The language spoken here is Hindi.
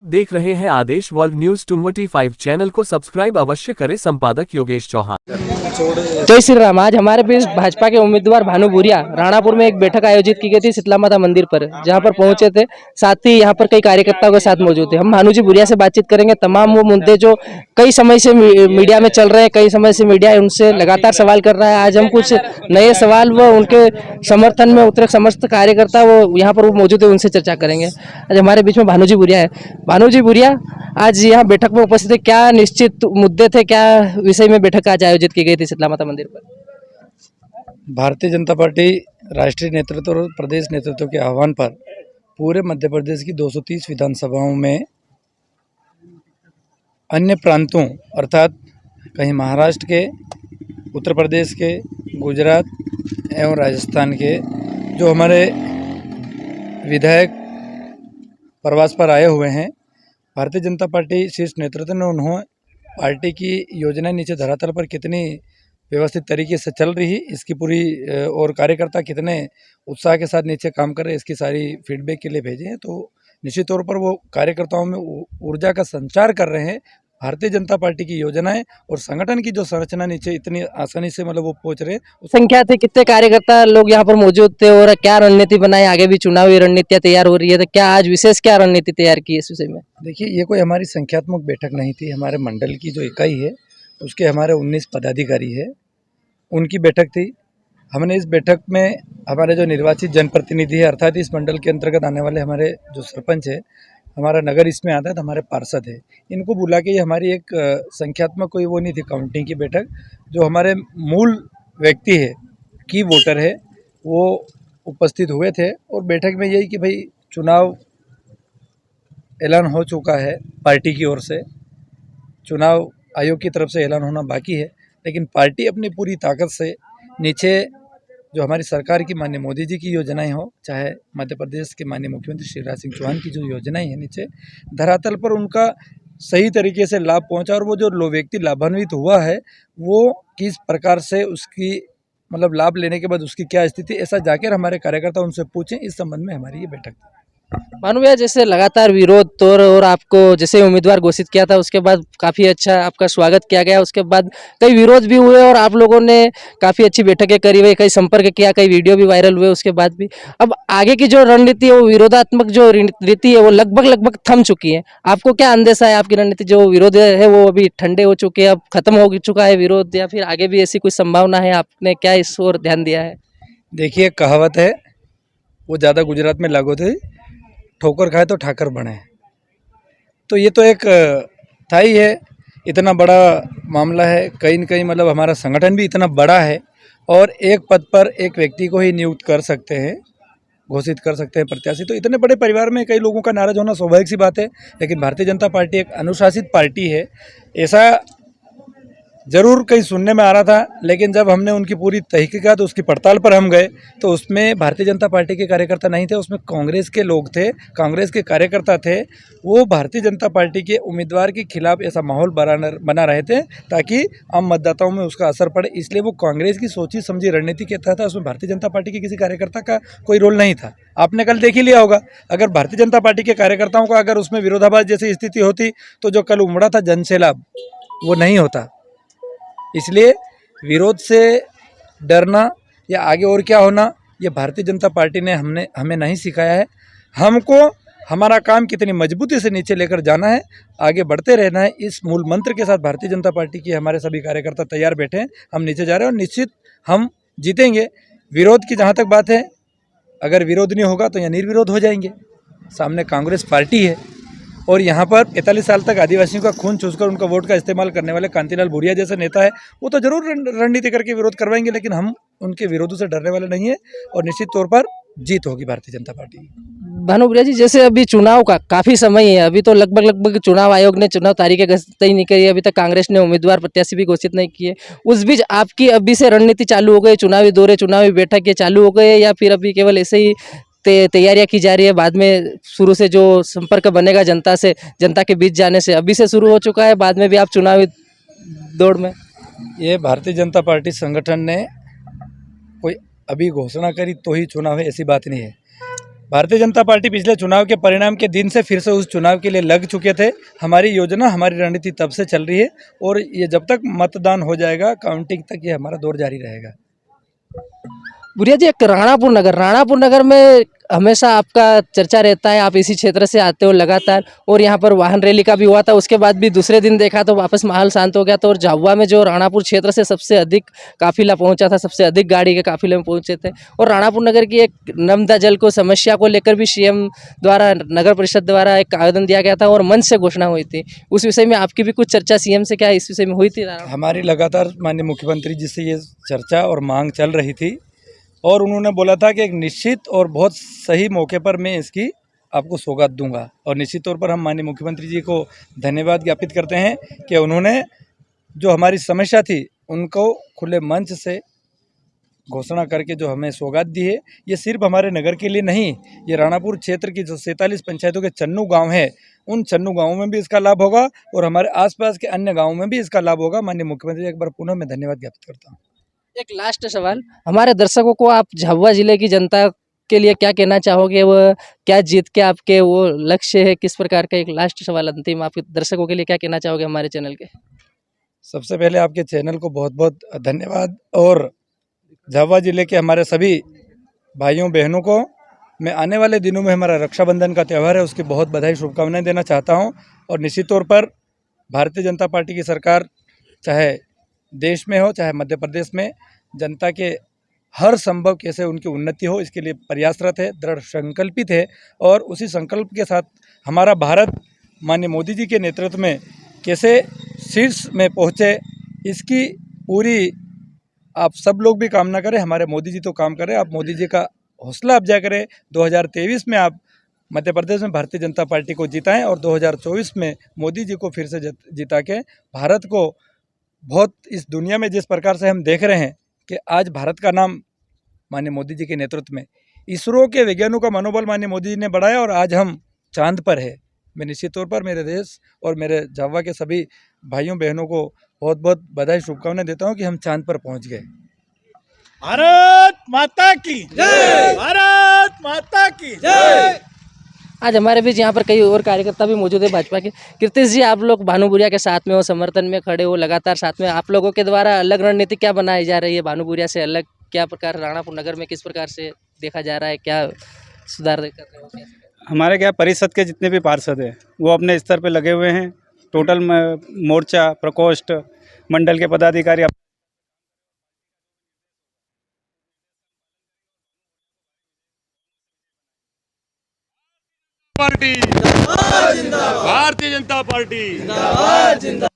देख रहे हैं आदेश वर्ल्ड न्यूज 25 चैनल को सब्सक्राइब अवश्य करें। संपादक योगेश चौहान। जय श्री राम। आज हमारे बीच भाजपा के उम्मीदवार भानु भूरिया राणापुर में एक बैठक आयोजित की गई थी शीतला माता मंदिर पर, जहां पर पहुंचे थे। साथ ही यहां पर कई कार्यकर्ताओं के साथ मौजूद थे। हम भानु जी भूरिया से बातचीत करेंगे। तमाम वो मुद्दे जो कई समय से मीडिया में चल रहे हैं, कई समय से मीडिया उनसे लगातार सवाल कर रहा है। आज हम कुछ नए सवाल व उनके समर्थन में उतरे समस्त कार्यकर्ता वो यहाँ पर वो मौजूद है, उनसे चर्चा करेंगे। आज हमारे बीच में भानु जी भूरिया है। भानु जी भूरिया आज यहाँ बैठक में उपस्थित है। क्या निश्चित मुद्दे थे, क्या विषय में बैठक आज आयोजित की गई थी शीतला माता मंदिर पर? भारतीय जनता पार्टी राष्ट्रीय नेतृत्व और प्रदेश नेतृत्व के आह्वान पर पूरे मध्य प्रदेश की 230 विधानसभाओं में अन्य प्रांतों अर्थात कहीं महाराष्ट्र के, उत्तर प्रदेश के, गुजरात एवं राजस्थान के जो हमारे विधायक प्रवास पर आए हुए हैं, भारतीय जनता पार्टी शीर्ष नेतृत्व ने उन्होंने पार्टी की योजनाएं नीचे धरातल पर कितनी व्यवस्थित तरीके से चल रही, इसकी पूरी और कार्यकर्ता कितने उत्साह के साथ नीचे काम कर रहे हैं, इसकी सारी फीडबैक के लिए भेजे हैं। तो निश्चित तौर पर वो कार्यकर्ताओं में ऊर्जा का संचार कर रहे हैं। भारतीय जनता पार्टी की योजनाएं और संगठन की जो संरचना नीचे इतनी आसानी से मतलब वो पहुंच रहे हैं। संख्या थे, कितने कार्यकर्ता लोग यहाँ पर मौजूद थे और क्या रणनीति बनाई? आगे भी चुनावी रणनीतियां तैयार हो रही है, तो क्या आज विशेष क्या रणनीति तैयार की इस विषय में? देखिए, ये कोई हमारी संख्यात्मक बैठक नहीं थी। हमारे मंडल की जो इकाई है उसके हमारे 19 पदाधिकारी है, उनकी बैठक थी। हमने इस बैठक में हमारे जो निर्वाचित जनप्रतिनिधि है अर्थात इस मंडल के अंतर्गत आने वाले हमारे जो सरपंच है, हमारा नगर इसमें आता है, तो हमारे पार्षद है, इनको बुला के ये हमारी एक संख्यात्मक कोई वो नहीं थी काउंटिंग की बैठक। जो हमारे मूल व्यक्ति है, की वोटर है, वो उपस्थित हुए थे। और बैठक में यही कि भाई चुनाव ऐलान हो चुका है पार्टी की ओर से, चुनाव आयोग की तरफ से ऐलान होना बाकी है, लेकिन पार्टी अपनी पूरी ताकत से नीचे जो हमारी सरकार की माननीय मोदी जी की योजनाएं हो, चाहे मध्य प्रदेश के माननीय मुख्यमंत्री शिवराज सिंह चौहान की जो योजनाएं हैं, नीचे धरातल पर उनका सही तरीके से लाभ पहुंचा। और वो जो व्यक्ति लाभान्वित हुआ है वो किस प्रकार से उसकी मतलब लाभ लेने के बाद उसकी क्या स्थिति, ऐसा जाकर हमारे कार्यकर्ता उनसे पूछें। इस संबंध में हमारी ये बैठक थी। भानु भैया, जैसे लगातार विरोध तो और आपको जैसे उम्मीदवार घोषित किया था उसके बाद काफ़ी अच्छा आपका स्वागत किया गया, उसके बाद कई विरोध भी हुए और आप लोगों ने काफ़ी अच्छी बैठकें करी हुई, कई संपर्क किया, कई वीडियो भी वायरल हुए उसके बाद भी। अब आगे की जो रणनीति है वो विरोधात्मक जो रणनीति है वो लगभग थम चुकी है। आपको क्या अंदेशा है? आपकी रणनीति जो विरोध है वो अभी ठंडे हो चुके हैं, अब खत्म हो चुका है विरोध, या फिर आगे भी ऐसी कोई संभावना है? आपने क्या इस ओर ध्यान दिया है? देखिए, कहावत है वो ज़्यादा गुजरात में लागू थी, ठोकर खाए तो ठाकर बने। तो ये तो एक था ही है, इतना बड़ा मामला है। कहीं न कहीं मतलब हमारा संगठन भी इतना बड़ा है और एक पद पर एक व्यक्ति को ही नियुक्त कर सकते हैं, घोषित कर सकते हैं प्रत्याशी। तो इतने बड़े परिवार में कई लोगों का नाराज होना स्वाभाविक सी बात है। लेकिन भारतीय जनता पार्टी एक अनुशासित पार्टी है, ऐसा ज़रूर कहीं सुनने में आ रहा था। लेकिन जब हमने उनकी पूरी तहकीकात उसकी पड़ताल पर हम गए तो उसमें भारतीय जनता पार्टी के कार्यकर्ता नहीं थे, उसमें कांग्रेस के लोग थे, कांग्रेस के कार्यकर्ता थे। वो भारतीय जनता पार्टी के उम्मीदवार के खिलाफ ऐसा माहौल बना रहे थे ताकि आम मतदाताओं में उसका असर पड़े। इसलिए वो कांग्रेस की सोची समझी रणनीति के तहत था, उसमें भारतीय जनता पार्टी के किसी कार्यकर्ता का कोई रोल नहीं था। आपने कल देख ही लिया होगा, अगर भारतीय जनता पार्टी के कार्यकर्ताओं का अगर उसमें विरोधाभास जैसी स्थिति होती तो जो कल उमड़ा था जनसैलाब वो नहीं होता। इसलिए विरोध से डरना या आगे और क्या होना, ये भारतीय जनता पार्टी ने हमें नहीं सिखाया है। हमको हमारा काम कितनी मजबूती से नीचे लेकर जाना है, आगे बढ़ते रहना है। इस मूल मंत्र के साथ भारतीय जनता पार्टी के हमारे सभी कार्यकर्ता तैयार बैठे हैं। हम नीचे जा रहे हैं और निश्चित हम जीतेंगे। विरोध की जहाँ तक बात है, अगर विरोध नहीं होगा तो यहाँ निर्विरोध हो जाएंगे। सामने कांग्रेस पार्टी है और यहाँ पर 45 साल तक आदिवासियों का खून चूसकर उनका वोट का इस्तेमाल करने वाले कांतिलाल भूरिया जैसे नेता है, वो तो जरूर रणनीति करके विरोध करवाएंगे। लेकिन हम उनके विरोधों से डरने वाले नहीं है और निश्चित तौर पर जीत होगी भारतीय जनता पार्टी की। भानु भूरिया जी, जैसे अभी चुनाव का काफ़ी समय है, अभी तो लगभग चुनाव आयोग ने चुनाव तारीखें तय नहीं करी, अभी तक कांग्रेस ने उम्मीदवार प्रत्याशी भी घोषित नहीं किए। उस बीच आपकी अभी से रणनीति चालू हो गई, चुनावी दौरे, चुनावी बैठक ये चालू हो गए, या फिर अभी केवल ऐसे ही तैयारियां की जा रही है? बाद में शुरू से जो संपर्क बनेगा जनता से, जनता के बीच जाने से, अभी से शुरू हो चुका है, बाद में भी आप चुनावी दौड़ में? ये भारतीय जनता पार्टी संगठन ने कोई अभी घोषणा करी तो ही चुनाव है, ऐसी बात नहीं है। भारतीय जनता पार्टी पिछले चुनाव के परिणाम के दिन से फिर से उस चुनाव के लिए लग चुके थे। हमारी योजना, हमारी रणनीति तब से चल रही है और ये जब तक मतदान हो जाएगा, काउंटिंग तक ये हमारा दौर जारी रहेगा। बुरिया जी, एक राणापुर नगर में हमेशा आपका चर्चा रहता है, आप इसी क्षेत्र से आते हो लगातार, और यहाँ पर वाहन रैली का भी हुआ था। उसके बाद भी दूसरे दिन देखा तो वापस माहौल शांत हो गया था, और झाबुआ में जो राणापुर क्षेत्र से सबसे अधिक काफिला पहुंचा था, सबसे अधिक गाड़ी के काफिले में पहुंचे थे। और राणापुर नगर की एक नर्मदा जल को समस्या को लेकर भी सीएम द्वारा, नगर परिषद द्वारा एक आवेदन दिया गया था और मंच से घोषणा हुई थी। उस विषय में आपकी भी कुछ चर्चा सीएम से क्या इस विषय में हुई थी? हमारी लगातार माननीय मुख्यमंत्री जी से ये चर्चा और मांग चल रही थी और उन्होंने बोला था कि एक निश्चित और बहुत सही मौके पर मैं इसकी आपको सौगात दूंगा। और निश्चित तौर पर हम माननीय मुख्यमंत्री जी को धन्यवाद ज्ञापित करते हैं कि उन्होंने जो हमारी समस्या थी उनको खुले मंच से घोषणा करके जो हमें सौगात दी है। ये सिर्फ हमारे नगर के लिए नहीं, ये राणापुर क्षेत्र की जो 47 पंचायतों के चन्नू गांव है, उन चन्नू गाँवों में भी इसका लाभ होगा और हमारे आसपास के अन्य गाँवों में भी इसका लाभ होगा। माननीय मुख्यमंत्री एक बार पुनः मैं धन्यवाद ज्ञापित करता हूँ। एक लास्ट सवाल, हमारे दर्शकों को आप झाबुआ जिले की जनता के लिए क्या कहना चाहोगे? वो क्या जीत के आपके वो लक्ष्य है, किस प्रकार का? एक लास्ट सवाल अंतिम, आपके दर्शकों के लिए क्या कहना चाहोगे हमारे चैनल के? सबसे पहले आपके चैनल को बहुत बहुत धन्यवाद और झाबुआ जिले के हमारे सभी भाइयों बहनों को मैं आने वाले दिनों में हमारा रक्षाबंधन का त्यौहार है उसकी बहुत बधाई शुभकामनाएं देना चाहता हूं। और निश्चित तौर पर भारतीय जनता पार्टी की सरकार चाहे देश में हो चाहे मध्य प्रदेश में, जनता के हर संभव कैसे उनकी उन्नति हो इसके लिए प्रयासरत है, दृढ़ संकल्पित है। और उसी संकल्प के साथ हमारा भारत माननीय मोदी जी के नेतृत्व में कैसे शीर्ष में पहुँचे, इसकी पूरी आप सब लोग भी कामना करें। हमारे मोदी जी तो काम करें, आप मोदी जी का हौसला अफजा करें। 2023 में आप मध्य प्रदेश में भारतीय जनता पार्टी को जिताएं और 2024 में मोदी जी को फिर से जिता के भारत को बहुत, इस दुनिया में जिस प्रकार से हम देख रहे हैं कि आज भारत का नाम माननीय मोदी जी के नेतृत्व में, इसरो के वैज्ञानिकों का मनोबल माननीय मोदी जी ने बढ़ाया और आज हम चांद पर है। मैं निश्चित तौर पर मेरे देश और मेरे झाबुआ के सभी भाइयों बहनों को बहुत बहुत बधाई शुभकामनाएं देता हूं कि हम चांद पर पहुंच गए। भारत माता की जय, भारत माता की जय। आज हमारे बीच यहाँ पर कई और कार्यकर्ता भी मौजूद है भाजपा के। कीर्तिश जी, आप लोग भानु भूरिया के साथ में हो, समर्थन में खड़े हो लगातार साथ में, आप लोगों के द्वारा अलग रणनीति क्या बनाई जा रही है? भानु भूरिया से अलग क्या प्रकार राणापुर नगर में किस प्रकार से देखा जा रहा है, क्या सुधार कर रहे हो? हमारे क्या परिषद के जितने भी पार्षद हैं वो अपने स्तर पे लगे हुए हैं। टोटल मोर्चा, प्रकोष्ठ, मंडल के पदाधिकारी पार्टी भारतीय जनता पार्टी।